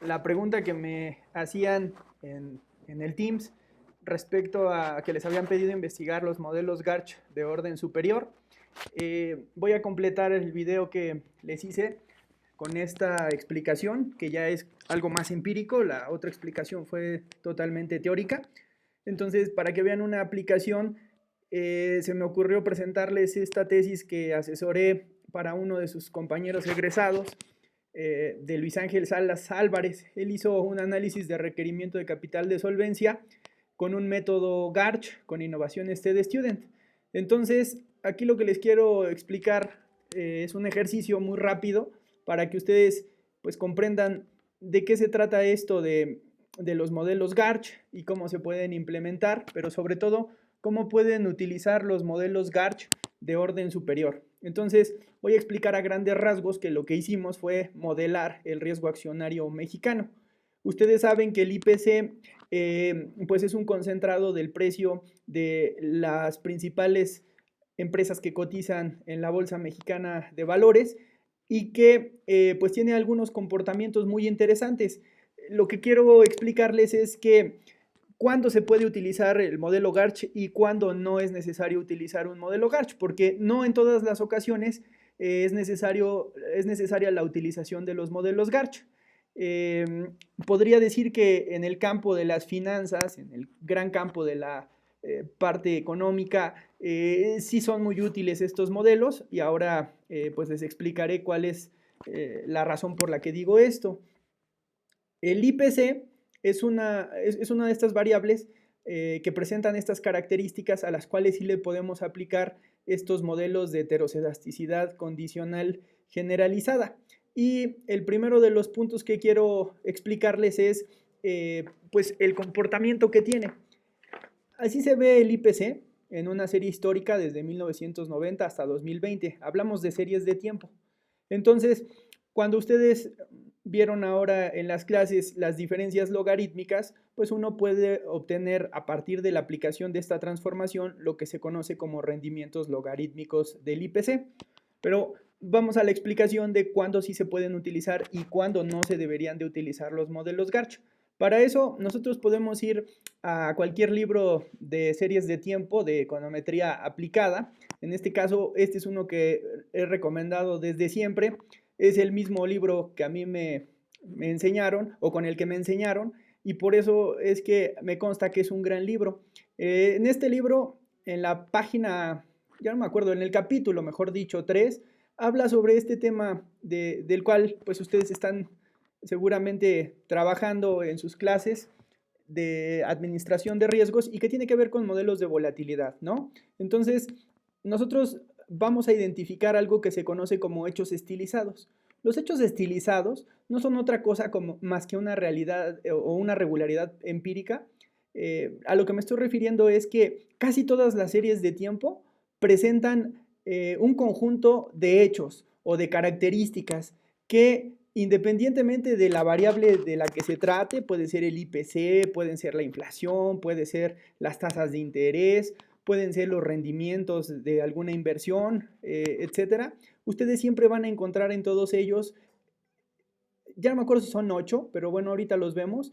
La pregunta que me hacían en el Teams respecto a que les habían pedido investigar los modelos Garch de orden superior. Voy a completar el video que les hice con esta explicación, que ya es algo más empírico. La otra explicación fue totalmente teórica. Entonces, para que vean una aplicación, se me ocurrió presentarles esta tesis que asesoré para uno de sus compañeros egresados, de Luis Ángel Salas Álvarez. Él hizo un análisis de requerimiento de capital de solvencia con un método Garch, con innovación Student. Entonces, aquí lo que les quiero explicar es un ejercicio muy rápido para que ustedes pues comprendan de qué se trata esto de los modelos Garch y cómo se pueden implementar, pero sobre todo cómo pueden utilizar los modelos Garch de orden superior. Entonces, voy a explicar a grandes rasgos que lo que hicimos fue modelar el riesgo accionario mexicano. Ustedes saben que el IPC pues es un concentrado del precio de las principales empresas que cotizan en la Bolsa Mexicana de Valores y que pues tiene algunos comportamientos muy interesantes. Lo que quiero explicarles es que cuándo se puede utilizar el modelo Garch y cuándo no es necesario utilizar un modelo Garch, porque no en todas las ocasiones es necesaria la utilización de los modelos Garch. Podría decir que en el campo de las finanzas, en el gran campo de la parte económica, sí son muy útiles estos modelos y ahora pues les explicaré cuál es la razón por la que digo esto. El IPC es una de estas variables que presentan estas características a las cuales sí le podemos aplicar estos modelos de heterocedasticidad condicional generalizada. Y el primero de los puntos que quiero explicarles es pues el comportamiento que tiene. Así se ve el IPC en una serie histórica desde 1990 hasta 2020. Hablamos de series de tiempo. Entonces, cuando ustedes vieron ahora en las clases las diferencias logarítmicas, pues uno puede obtener a partir de la aplicación de esta transformación lo que se conoce como rendimientos logarítmicos del IPC. Pero vamos a la explicación de cuándo sí se pueden utilizar y cuándo no se deberían de utilizar los modelos Garch. Para eso nosotros podemos ir a cualquier libro de series de tiempo de econometría aplicada. En este caso, este es uno que he recomendado desde siempre. Es el mismo libro que a mí me enseñaron o con el que me enseñaron y por eso es que me consta que es un gran libro. En este libro, en la página, ya no me acuerdo, en el capítulo, mejor dicho, 3, habla sobre este tema del cual pues ustedes están seguramente trabajando en sus clases de administración de riesgos y que tiene que ver con modelos de volatilidad, ¿no? Entonces, nosotros vamos a identificar algo que se conoce como hechos estilizados. Los hechos estilizados no son otra cosa como, más que una realidad o una regularidad empírica. A lo que me estoy refiriendo es que casi todas las series de tiempo presentan un conjunto de hechos o de características que independientemente de la variable de la que se trate, puede ser el IPC, pueden ser la inflación, puede ser las tasas de interés, pueden ser los rendimientos de alguna inversión, etcétera. Ustedes siempre van a encontrar en todos ellos, ya no me acuerdo si son 8, pero bueno, ahorita los vemos.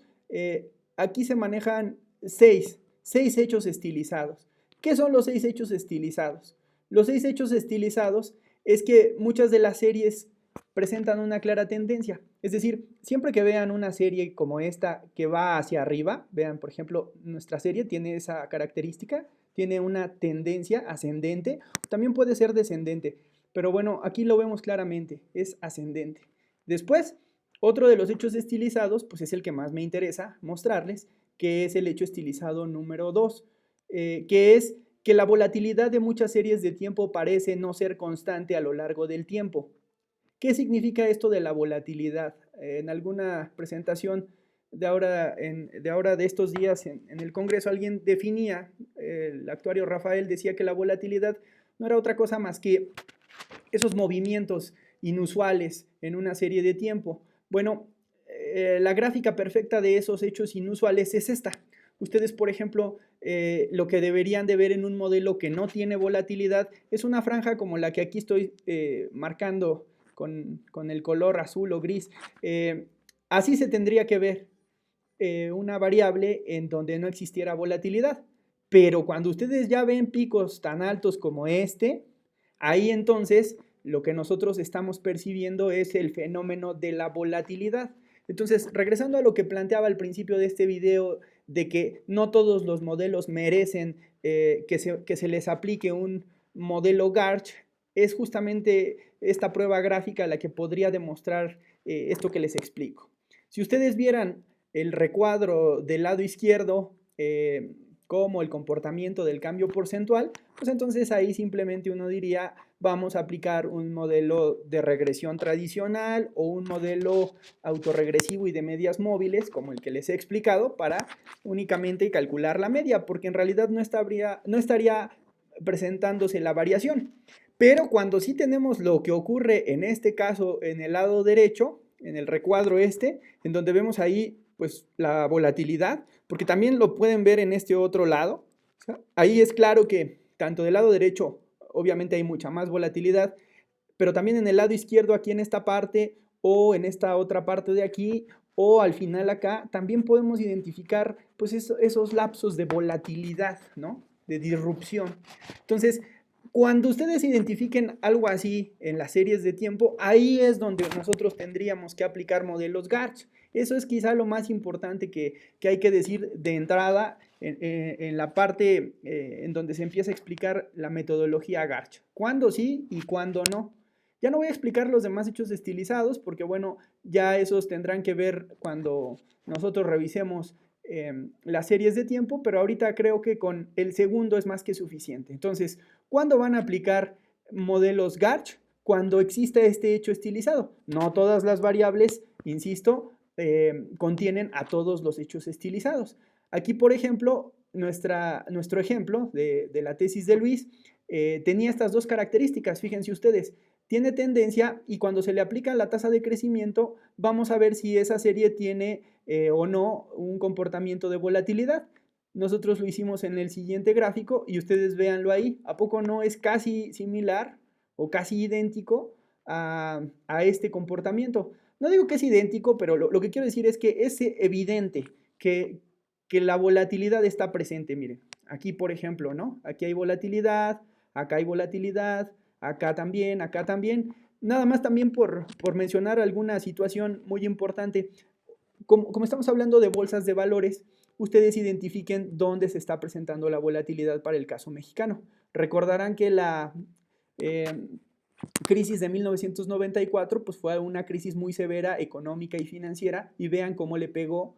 Aquí se manejan 6 hechos estilizados. ¿Qué son los 6 hechos estilizados? Los 6 hechos estilizados es que muchas de las series presentan una clara tendencia. Es decir, siempre que vean una serie como esta que va hacia arriba, vean, por ejemplo, nuestra serie tiene esa característica, tiene una tendencia ascendente, también puede ser descendente, pero bueno, aquí lo vemos claramente, es ascendente. Después, otro de los hechos estilizados, pues es el que más me interesa mostrarles, que es el hecho estilizado número 2, que es que la volatilidad de muchas series de tiempo parece no ser constante a lo largo del tiempo. ¿Qué significa esto de la volatilidad? En alguna presentación de estos días en el Congreso alguien definía, el actuario Rafael decía que la volatilidad no era otra cosa más que esos movimientos inusuales en una serie de tiempo. Bueno, la gráfica perfecta de esos hechos inusuales es esta. Ustedes, por ejemplo, lo que deberían de ver en un modelo que no tiene volatilidad es una franja como la que aquí estoy marcando con el color azul o gris. Así se tendría que ver una variable en donde no existiera volatilidad. Pero cuando ustedes ya ven picos tan altos como este, ahí entonces lo que nosotros estamos percibiendo es el fenómeno de la volatilidad. Entonces, regresando a lo que planteaba al principio de este video, de que no todos los modelos merecen que se les aplique un modelo Garch, es justamente esta prueba gráfica la que podría demostrar esto que les explico. Si ustedes vieran el recuadro del lado izquierdo, como el comportamiento del cambio porcentual, pues entonces ahí simplemente uno diría, vamos a aplicar un modelo de regresión tradicional o un modelo autorregresivo y de medias móviles, como el que les he explicado, para únicamente calcular la media, porque en realidad no estaría presentándose la variación. Pero cuando sí tenemos lo que ocurre en este caso en el lado derecho, en el recuadro este, en donde vemos ahí pues la volatilidad, porque también lo pueden ver en este otro lado. ¿Sí? Ahí es claro que tanto del lado derecho obviamente hay mucha más volatilidad, pero también en el lado izquierdo aquí en esta parte o en esta otra parte de aquí o al final acá también podemos identificar pues esos lapsos de volatilidad, ¿no? De disrupción. Entonces, cuando ustedes identifiquen algo así en las series de tiempo, ahí es donde nosotros tendríamos que aplicar modelos Garch. Eso es quizá lo más importante que hay que decir de entrada en la parte en donde se empieza a explicar la metodología Garch. ¿Cuándo sí y cuándo no? Ya no voy a explicar los demás hechos estilizados porque, bueno, ya esos tendrán que ver cuando nosotros revisemos las series de tiempo, pero ahorita creo que con el segundo es más que suficiente. Entonces, ¿cuándo van a aplicar modelos Garch? Cuando exista este hecho estilizado. No todas las variables, insisto, contienen a todos los hechos estilizados. Aquí, por ejemplo, nuestro ejemplo de la tesis de Luis tenía estas dos características, fíjense ustedes, tiene tendencia y cuando se le aplica la tasa de crecimiento, vamos a ver si esa serie tiene o no un comportamiento de volatilidad. Nosotros lo hicimos en el siguiente gráfico y ustedes véanlo ahí. ¿A poco no es casi similar o casi idéntico a este comportamiento? No digo que es idéntico, pero lo que quiero decir es que es evidente que la volatilidad está presente. Miren, aquí por ejemplo, ¿no? Aquí hay volatilidad, acá hay volatilidad, acá también, acá también. Nada más también por mencionar alguna situación muy importante. Como estamos hablando de bolsas de valores, ustedes identifiquen dónde se está presentando la volatilidad para el caso mexicano. Recordarán que la crisis de 1994 pues fue una crisis muy severa económica y financiera y vean cómo le pegó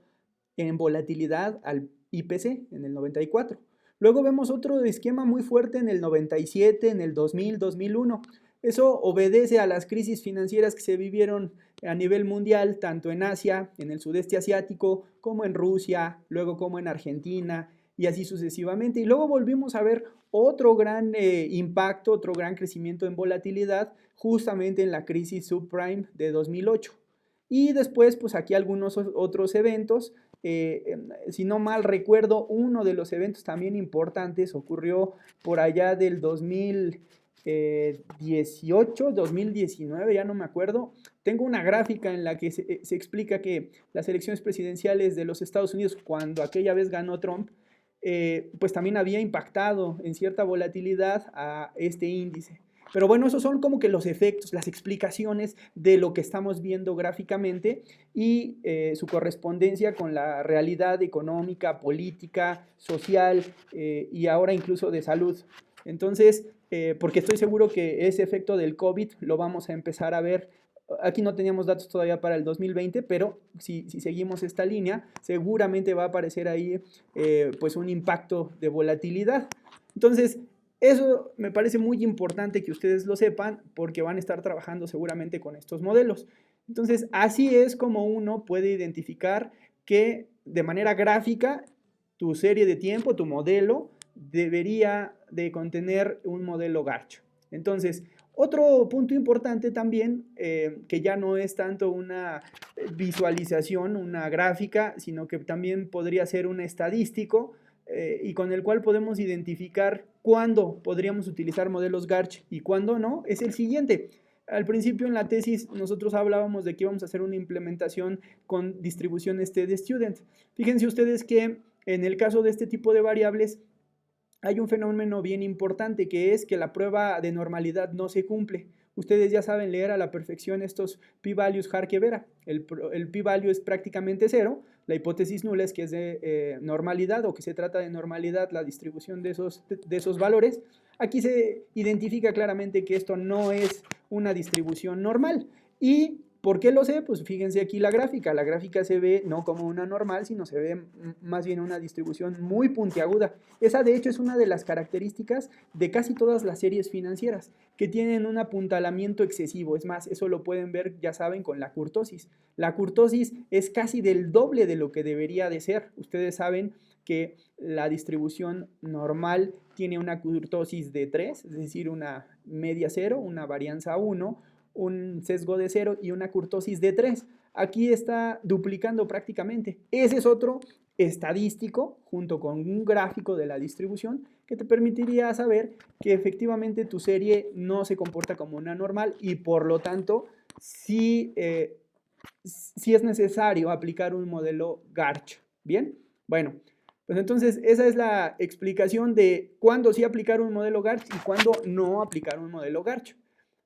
en volatilidad al IPC en el 94. Luego vemos otro esquema muy fuerte en el 97, en el 2000, 2001. Eso obedece a las crisis financieras que se vivieron a nivel mundial, tanto en Asia, en el sudeste asiático, como en Rusia, luego como en Argentina y así sucesivamente. Y luego volvimos a ver otro gran impacto, otro gran crecimiento en volatilidad, justamente en la crisis subprime de 2008. Y después, pues aquí algunos otros eventos. Si no mal recuerdo, uno de los eventos también importantes ocurrió por allá del 2018, 2019, ya no me acuerdo. Tengo una gráfica en la que se explica que las elecciones presidenciales de los Estados Unidos, cuando aquella vez ganó Trump, pues también había impactado en cierta volatilidad a este índice. Pero bueno, esos son como que los efectos, las explicaciones de lo que estamos viendo gráficamente y su correspondencia con la realidad económica, política, social y ahora incluso de salud. Entonces, porque estoy seguro que ese efecto del COVID lo vamos a empezar a ver. Aquí no teníamos datos todavía para el 2020, pero si seguimos esta línea, seguramente va a aparecer ahí pues un impacto de volatilidad. Entonces, eso me parece muy importante que ustedes lo sepan porque van a estar trabajando seguramente con estos modelos. Entonces, así es como uno puede identificar que de manera gráfica tu serie de tiempo, tu modelo, debería de contener un modelo Garch. Entonces, otro punto importante también, que ya no es tanto una visualización, una gráfica, sino que también podría ser un estadístico, y con el cual podemos identificar cuándo podríamos utilizar modelos Garch y cuándo no, es el siguiente. al principio en la tesis nosotros hablábamos de que íbamos a hacer una implementación con distribución de student. Fíjense ustedes que en el caso de este tipo de variables hay un fenómeno bien importante, que es que la prueba de normalidad no se cumple. Ustedes ya saben leer a la perfección estos p-values Harke-Vera. El p-value es prácticamente cero. La hipótesis nula es que es de normalidad, o que se trata de normalidad la distribución de esos valores. Aquí se identifica claramente que esto no es una distribución normal. ¿Y por qué lo sé? Pues fíjense aquí la gráfica. La gráfica se ve no como una normal, sino se ve más bien una distribución muy puntiaguda. Esa de hecho es una de las características de casi todas las series financieras, que tienen un apuntalamiento excesivo. Es más, eso lo pueden ver, ya saben, con la kurtosis. La kurtosis es casi del doble de lo que debería de ser. Ustedes saben que la distribución normal tiene una kurtosis de 3, es decir, una media 0, una varianza 1, un sesgo de 0 y una kurtosis de 3. Aquí está duplicando prácticamente. Ese es otro estadístico junto con un gráfico de la distribución que te permitiría saber que efectivamente tu serie no se comporta como una normal y por lo tanto sí, sí es necesario aplicar un modelo Garch. ¿Bien? Bueno, pues entonces esa es la explicación de cuándo sí aplicar un modelo Garch y cuándo no aplicar un modelo Garch.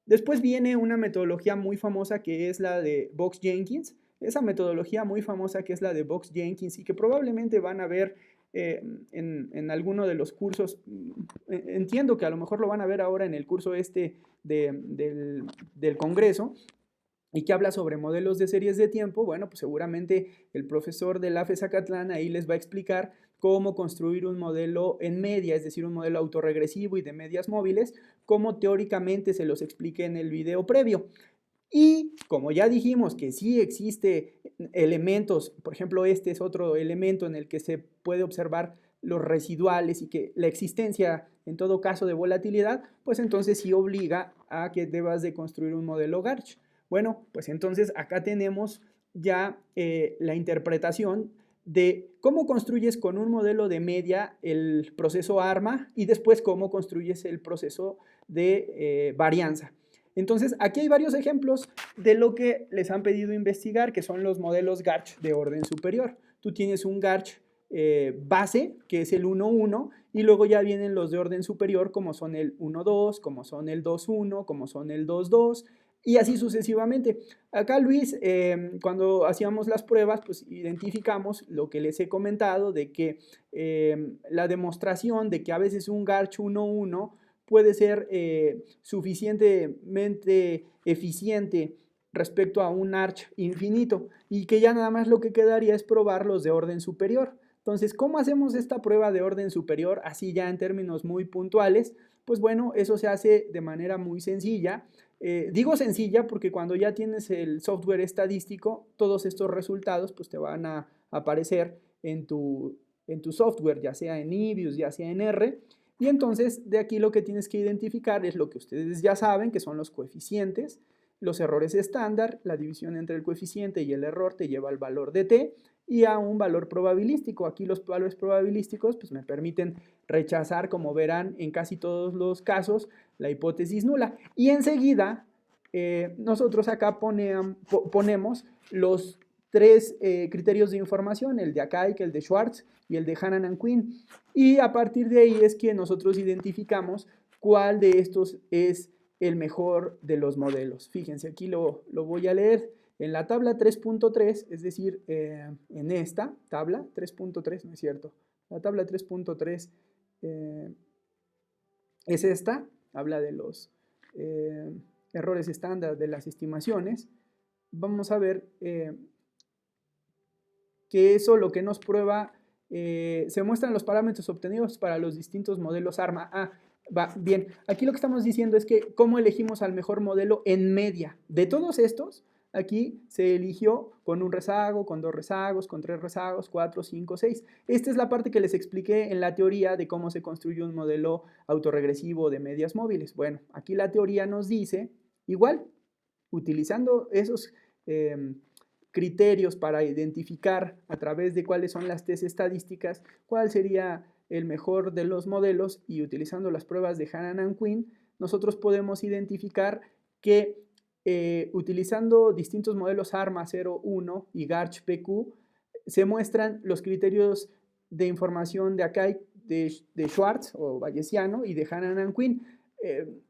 Después viene una metodología muy famosa que es la de Box-Jenkins. Esa metodología muy famosa que es la de Box-Jenkins y que probablemente van a ver en alguno de los cursos. Entiendo que a lo mejor lo van a ver ahora en el curso del Congreso, y que habla sobre modelos de series de tiempo. Bueno, pues seguramente el profesor del AFE Zacatlán ahí les va a explicar cómo construir un modelo en media, es decir, un modelo autorregresivo y de medias móviles, como teóricamente se los expliqué en el video previo. Y como ya dijimos que sí existe elementos, por ejemplo, este es otro elemento en el que se puede observar los residuales y que la existencia en todo caso de volatilidad, pues entonces sí obliga a que debas de construir un modelo Garch. Bueno, pues entonces acá tenemos ya la interpretación de cómo construyes con un modelo de media el proceso ARMA y después cómo construyes el proceso de varianza. Entonces, aquí hay varios ejemplos de lo que les han pedido investigar, que son los modelos Garch de orden superior. Tú tienes un Garch base, que es el 1,1, y luego ya vienen los de orden superior, como son el 1,2, como son el 2,1, como son el 2,2, y así sucesivamente. Acá, Luis, cuando hacíamos las pruebas, pues identificamos lo que les he comentado, de que la demostración de que a veces un Garch 1,1 puede ser suficientemente eficiente respecto a un arch infinito y que ya nada más lo que quedaría es probar los de orden superior. Entonces, ¿cómo hacemos esta prueba de orden superior? Así ya en términos muy puntuales, pues bueno, eso se hace de manera muy sencilla. Digo sencilla porque cuando ya tienes el software estadístico, todos estos resultados pues te van a aparecer en tu software, ya sea en Ibius, ya sea en R. Y entonces de aquí lo que tienes que identificar es lo que ustedes ya saben, que son los coeficientes, los errores estándar, la división entre el coeficiente y el error te lleva al valor de t y a un valor probabilístico. Aquí los valores probabilísticos pues me permiten rechazar, como verán en casi todos los casos, la hipótesis nula. Y enseguida nosotros acá ponemos los tres criterios de información, el de Akaike, el de Schwartz y el de Hannan and Quinn. Y a partir de ahí es que nosotros identificamos cuál de estos es el mejor de los modelos. Fíjense, aquí lo voy a leer. En la tabla 3.3, es decir, en esta tabla 3.3, no es cierto, la tabla 3.3 es esta, habla de los errores estándar de las estimaciones. Vamos a ver que eso lo que nos prueba, se muestran los parámetros obtenidos para los distintos modelos ARMA. Va, bien, aquí lo que estamos diciendo es que cómo elegimos al mejor modelo en media. De todos estos, aquí se eligió con un rezago, con 2 rezagos, con 3 rezagos, 4, 5, 6. Esta es la parte que les expliqué en la teoría de cómo se construye un modelo autorregresivo de medias móviles. Bueno, aquí la teoría nos dice, igual, utilizando esos criterios para identificar a través de cuáles son las test estadísticas, cuál sería el mejor de los modelos, y utilizando las pruebas de Hannan and Quinn, nosotros podemos identificar que utilizando distintos modelos ARMA 01 y GARCH-PQ, se muestran los criterios de información de Akaik, de Schwartz o bayesiano y de Hannan and Quinn.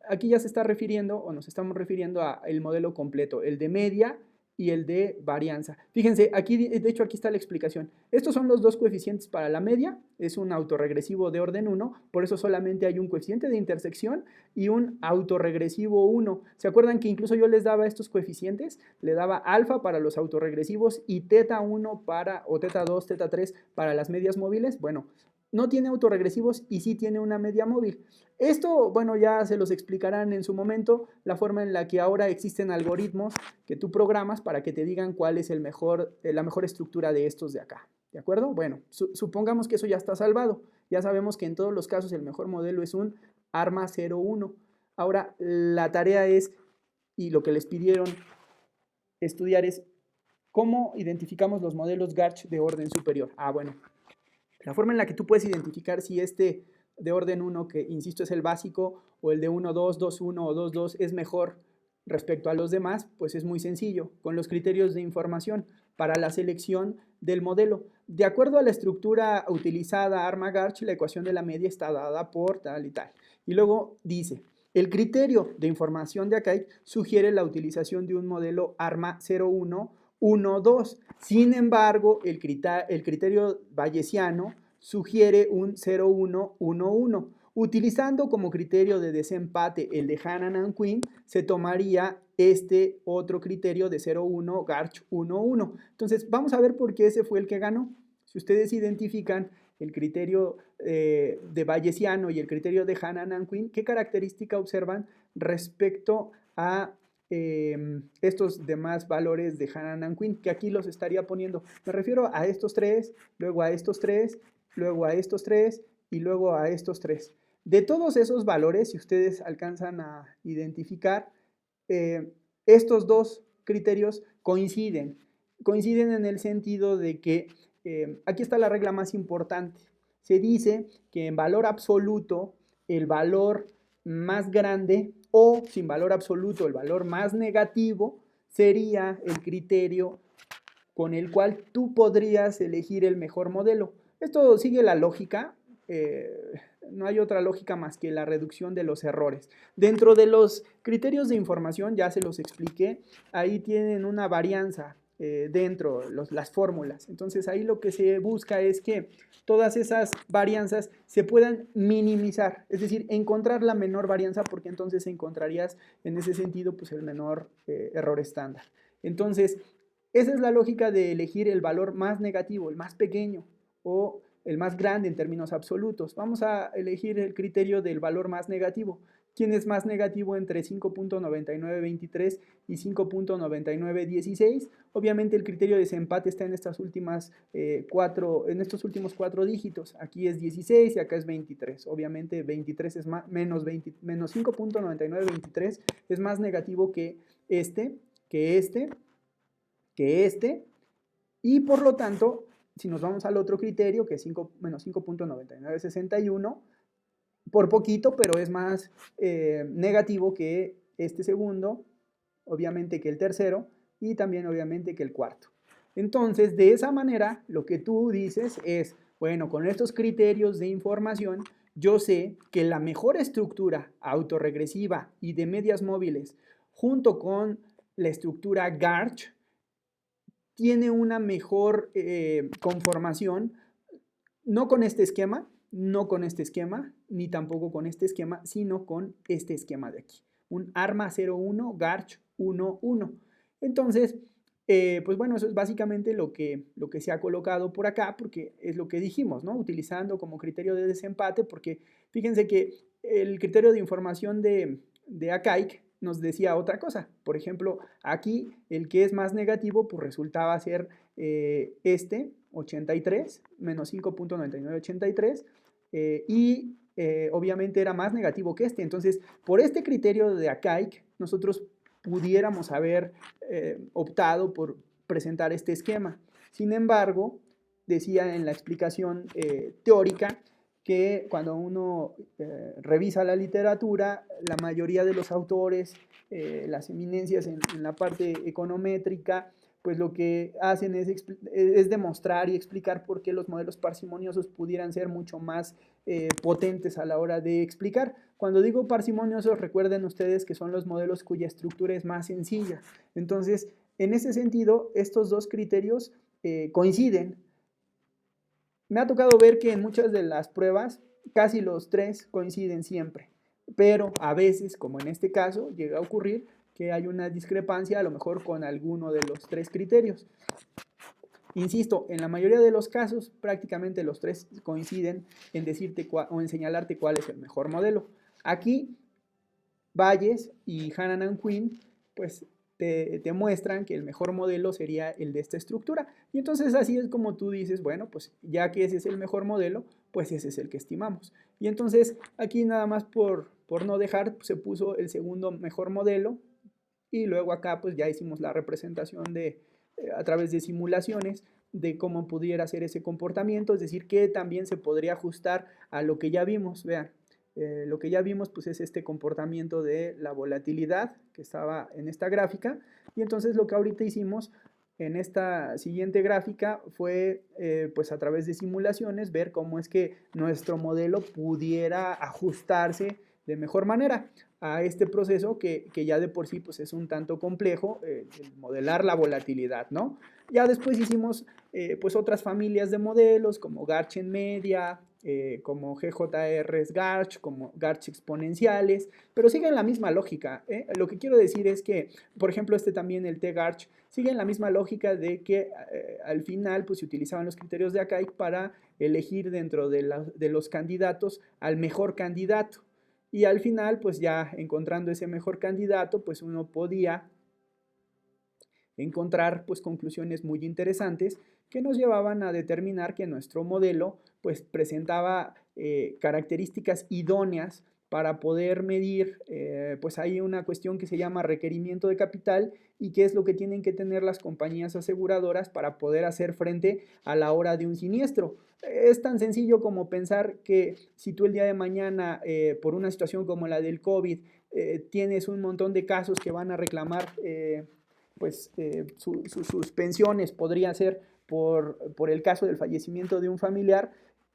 Aquí ya se está refiriendo, o nos estamos refiriendo al modelo completo, el de media y el de varianza. Fíjense, aquí, de hecho, aquí está la explicación. Estos son los dos coeficientes para la media, es un autorregresivo de orden 1, por eso solamente hay un coeficiente de intersección y un autorregresivo 1. ¿Se acuerdan que incluso yo les daba estos coeficientes? Le daba alfa para los autorregresivos y teta 1 para, o teta 2, teta 3 para las medias móviles. Bueno, no tiene autorregresivos y sí tiene una media móvil. Esto, bueno, ya se los explicarán en su momento, la forma en la que ahora existen algoritmos que tú programas para que te digan cuál es la mejor estructura de estos de acá. ¿De acuerdo? Bueno, supongamos que eso ya está salvado. Ya sabemos que en todos los casos el mejor modelo es un ARMA 01. Ahora, la tarea es, y lo que les pidieron estudiar es, ¿cómo identificamos los modelos GARCH de orden superior? Bueno, la forma en la que tú puedes identificar si este de orden 1, que insisto es el básico, o el de 1, 2, 2, 1 o 2, 2 es mejor respecto a los demás, pues es muy sencillo, con los criterios de información para la selección del modelo. De acuerdo a la estructura utilizada ARMA-GARCH, la ecuación de la media está dada por tal y tal. Y luego dice, el criterio de información de Akaik sugiere la utilización de un modelo ARMA 01, 1, 2. Sin embargo, el criterio bayesiano sugiere un 0, 1, 1, 1. Utilizando como criterio de desempate el de Hannan and Quinn, se tomaría este otro criterio de 0, 1, GARCH 1, 1. Entonces, vamos a ver por qué ese fue el que ganó. Si ustedes identifican el criterio de bayesiano y el criterio de Hannan and Quinn, ¿qué característica observan respecto a estos demás valores de Hannan and Quinn? Que aquí los estaría poniendo. Me refiero a estos tres, luego a estos tres, luego a estos tres y luego a estos tres. De todos esos valores, si ustedes alcanzan a identificar, estos dos criterios coinciden. Coinciden en el sentido de que aquí está la regla más importante. Se dice que en valor absoluto, el valor más grande o sin valor absoluto, el valor más negativo sería el criterio con el cual tú podrías elegir el mejor modelo. Esto sigue la lógica, no hay otra lógica más que la reducción de los errores. Dentro de los criterios de información, ya se los expliqué, ahí tienen una varianza dentro, las fórmulas. Entonces ahí lo que se busca es que todas esas varianzas se puedan minimizar, es decir, encontrar la menor varianza porque entonces encontrarías en ese sentido pues el menor error estándar. Entonces, esa es la lógica de elegir el valor más negativo, el más pequeño o el más grande en términos absolutos. Vamos a elegir el criterio del valor más negativo. ¿Quién es más negativo entre 5.9923 y 5.9916? Obviamente el criterio de desempate está en estas últimas en estos últimos 4 dígitos. Aquí es 16 y acá es 23. Obviamente 23 es menos 5.9923 es más negativo que este, y por lo tanto, si nos vamos al otro criterio, que es menos 5.9961, por poquito, pero es más negativo que este segundo, obviamente que el tercero, y también obviamente que el cuarto. Entonces, de esa manera, lo que tú dices es, bueno, con estos criterios de información, yo sé que la mejor estructura autorregresiva y de medias móviles, junto con la estructura GARCH, tiene una mejor conformación, no con este esquema, ni tampoco con este esquema, sino con este esquema de aquí. Un ARMA 01, GARCH 11. Entonces, pues bueno, eso es básicamente lo que se ha colocado por acá, porque es lo que dijimos, ¿no? Utilizando como criterio de desempate, porque fíjense que el criterio de información de Akaik nos decía otra cosa. Por ejemplo, aquí el que es más negativo, pues resultaba ser este, 83, menos 5.9983, y obviamente era más negativo que este. Entonces, por este criterio de Akaik, nosotros pudiéramos haber optado por presentar este esquema. Sin embargo, decía en la explicación teórica que cuando uno revisa la literatura, la mayoría de los autores, las eminencias en la parte econométrica, pues lo que hacen es demostrar y explicar por qué los modelos parsimoniosos pudieran ser mucho más potentes a la hora de explicar. Cuando digo parsimoniosos, recuerden ustedes que son los modelos cuya estructura es más sencilla. Entonces, en ese sentido, estos dos criterios coinciden. Me ha tocado ver que en muchas de las pruebas casi los tres coinciden siempre, pero a veces, como en este caso, llega a ocurrir que hay una discrepancia a lo mejor con alguno de los tres criterios. Insisto, en la mayoría de los casos prácticamente los tres coinciden en decirte o en señalarte cuál es el mejor modelo. Aquí Bayes y Hannan and Quinn pues te muestran que el mejor modelo sería el de esta estructura. Y entonces así es como tú dices, bueno, pues ya que ese es el mejor modelo, pues ese es el que estimamos. Y entonces aquí nada más por no dejar, pues, se puso el segundo mejor modelo y luego acá pues ya hicimos la representación a través de simulaciones de cómo pudiera ser ese comportamiento, es decir, que también se podría ajustar a lo que ya vimos. Vean, lo que ya vimos pues es este comportamiento de la volatilidad que estaba en esta gráfica, y entonces lo que ahorita hicimos en esta siguiente gráfica fue pues a través de simulaciones ver cómo es que nuestro modelo pudiera ajustarse de mejor manera a este proceso que ya de por sí pues es un tanto complejo, modelar la volatilidad, ¿no? Ya después hicimos pues otras familias de modelos como Garchen media, como GJRs Garch, como Garch exponenciales, pero siguen la misma lógica. Lo que quiero decir es que, por ejemplo, también, el T-Garch, siguen la misma lógica de que al final pues se utilizaban los criterios de Akaik para elegir dentro de los candidatos al mejor candidato. Y al final, pues ya encontrando ese mejor candidato, pues uno podía encontrar pues conclusiones muy interesantes que nos llevaban a determinar que nuestro modelo pues presentaba características idóneas para poder medir, pues hay una cuestión que se llama requerimiento de capital y qué es lo que tienen que tener las compañías aseguradoras para poder hacer frente a la hora de un siniestro. Es tan sencillo como pensar que si tú el día de mañana, por una situación como la del COVID, tienes un montón de casos que van a reclamar pues sus pensiones podrían ser por el caso del fallecimiento de un familiar,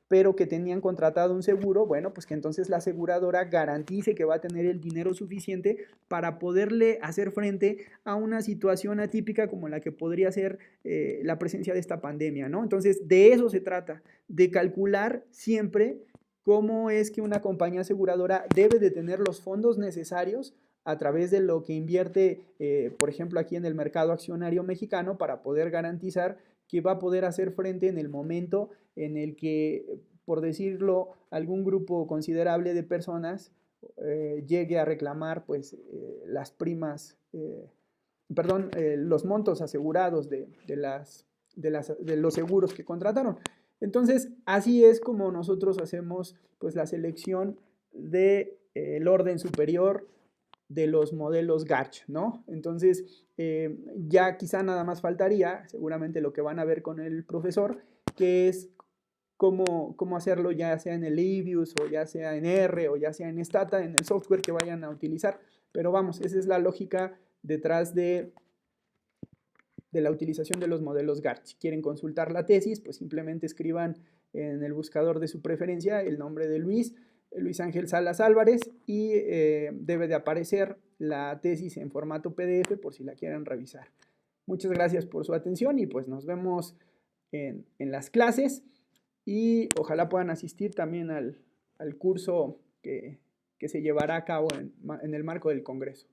pero que tenían contratado un seguro, bueno, pues que entonces la aseguradora garantice que va a tener el dinero suficiente para poderle hacer frente a una situación atípica como la que podría ser la presencia de esta pandemia, ¿no? Entonces, de eso se trata, de calcular siempre cómo es que una compañía aseguradora debe de tener los fondos necesarios a través de lo que invierte, por ejemplo, aquí en el mercado accionario mexicano para poder garantizar que va a poder hacer frente en el momento en el que, por decirlo, algún grupo considerable de personas llegue a reclamar pues las primas, perdón, los montos asegurados de los seguros que contrataron. Entonces, así es como nosotros hacemos pues la selección del orden superior de los modelos Garch, ¿no? Entonces, ya quizá nada más faltaría, seguramente lo que van a ver con el profesor, que es cómo hacerlo ya sea en el Livius o ya sea en R o ya sea en Stata, en el software que vayan a utilizar. Pero vamos, esa es la lógica detrás de la utilización de los modelos Garch. Si quieren consultar la tesis, pues simplemente escriban en el buscador de su preferencia el nombre de Luis Ángel Salas Álvarez, y debe de aparecer la tesis en formato PDF por si la quieren revisar. Muchas gracias por su atención y pues nos vemos en las clases, y ojalá puedan asistir también al curso que se llevará a cabo en el marco del Congreso.